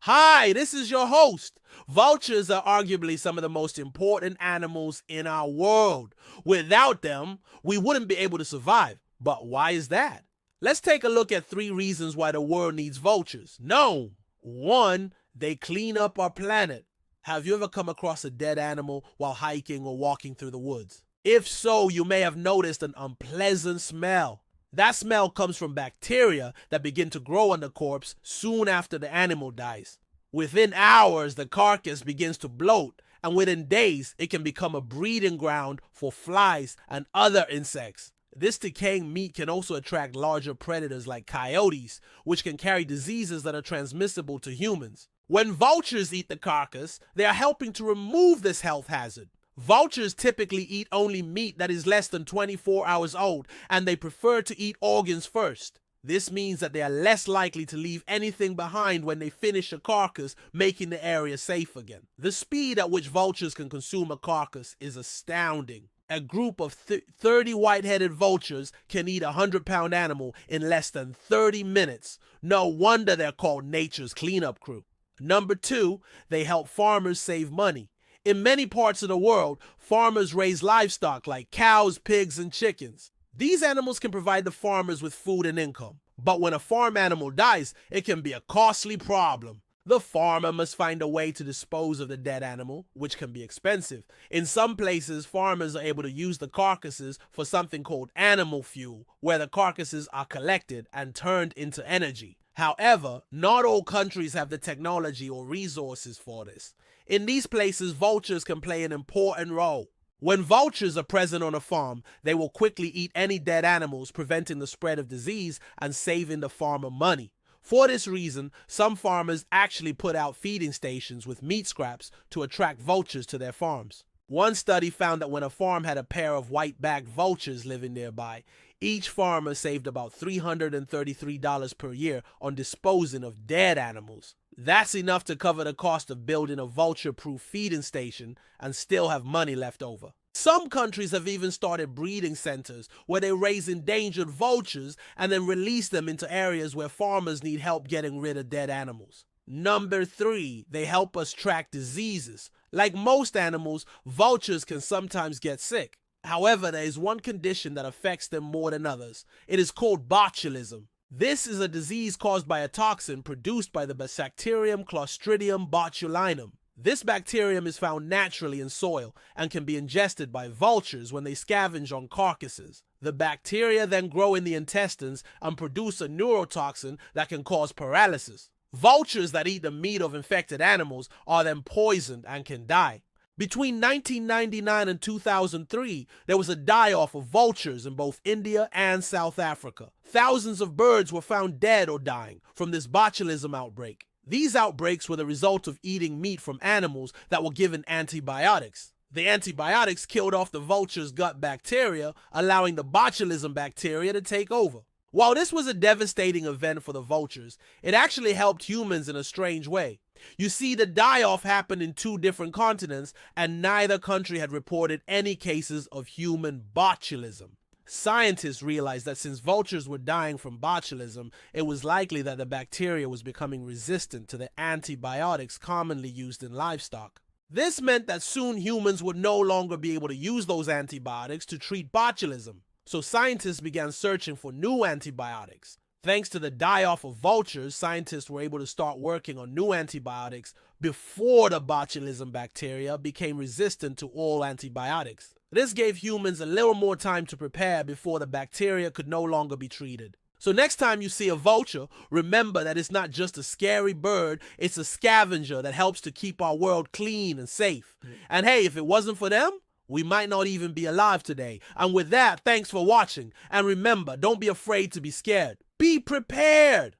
Hi, this is your host. Vultures are arguably some of the most important animals in our world. Without them, we wouldn't be able to survive. But why is that? Let's take a look at 3 reasons why the world needs vultures. No. 1, they clean up our planet. Have you ever come across a dead animal while hiking or walking through the woods? If so, you may have noticed an unpleasant smell. That smell comes from bacteria that begin to grow on the corpse soon after the animal dies. Within hours, the carcass begins to bloat, and within days, it can become a breeding ground for flies and other insects. This decaying meat can also attract larger predators like coyotes, which can carry diseases that are transmissible to humans. When vultures eat the carcass, they are helping to remove this health hazard. Vultures typically eat only meat that is less than 24 hours old, and they prefer to eat organs first. This means that they are less likely to leave anything behind when they finish a carcass, making the area safe again. The speed at which vultures can consume a carcass is astounding. A group of 30 white-headed vultures can eat a 100-pound animal in less than 30 minutes. No wonder they're called nature's cleanup crew. Number 2, they help farmers save money. In many parts of the world, farmers raise livestock like cows, pigs, and chickens. These animals can provide the farmers with food and income. But when a farm animal dies, it can be a costly problem. The farmer must find a way to dispose of the dead animal, which can be expensive. In some places, farmers are able to use the carcasses for something called animal fuel, where the carcasses are collected and turned into energy. However, not all countries have the technology or resources for this. In these places, vultures can play an important role. When vultures are present on a farm, they will quickly eat any dead animals, preventing the spread of disease and saving the farmer money. For this reason, some farmers actually put out feeding stations with meat scraps to attract vultures to their farms. One study found that when a farm had a pair of white-backed vultures living nearby, each farmer saved about $333 per year on disposing of dead animals. That's enough to cover the cost of building a vulture-proof feeding station and still have money left over. Some countries have even started breeding centers where they raise endangered vultures and then release them into areas where farmers need help getting rid of dead animals. Number 3, they help us track diseases. Like most animals, vultures can sometimes get sick. However, there is one condition that affects them more than others. It is called botulism. This is a disease caused by a toxin produced by the bacterium Clostridium botulinum. This bacterium is found naturally in soil and can be ingested by vultures when they scavenge on carcasses. The bacteria then grow in the intestines and produce a neurotoxin that can cause paralysis. Vultures that eat the meat of infected animals are then poisoned and can die. Between 1999 and 2003, there was a die-off of vultures in both India and South Africa. Thousands of birds were found dead or dying from this botulism outbreak. These outbreaks were the result of eating meat from animals that were given antibiotics. The antibiotics killed off the vulture's gut bacteria, allowing the botulism bacteria to take over. While this was a devastating event for the vultures, it actually helped humans in a strange way. You see, the die-off happened in 2 different continents, and neither country had reported any cases of human botulism. Scientists realized that since vultures were dying from botulism, it was likely that the bacteria was becoming resistant to the antibiotics commonly used in livestock. This meant that soon humans would no longer be able to use those antibiotics to treat botulism. So scientists began searching for new antibiotics. Thanks to the die-off of vultures, scientists were able to start working on new antibiotics before the botulism bacteria became resistant to all antibiotics. This gave humans a little more time to prepare before the bacteria could no longer be treated. So next time you see a vulture, remember that it's not just a scary bird, it's a scavenger that helps to keep our world clean and safe. And hey, if it wasn't for them, we might not even be alive today. And with that, thanks for watching. And remember, don't be afraid to be scared. Be prepared.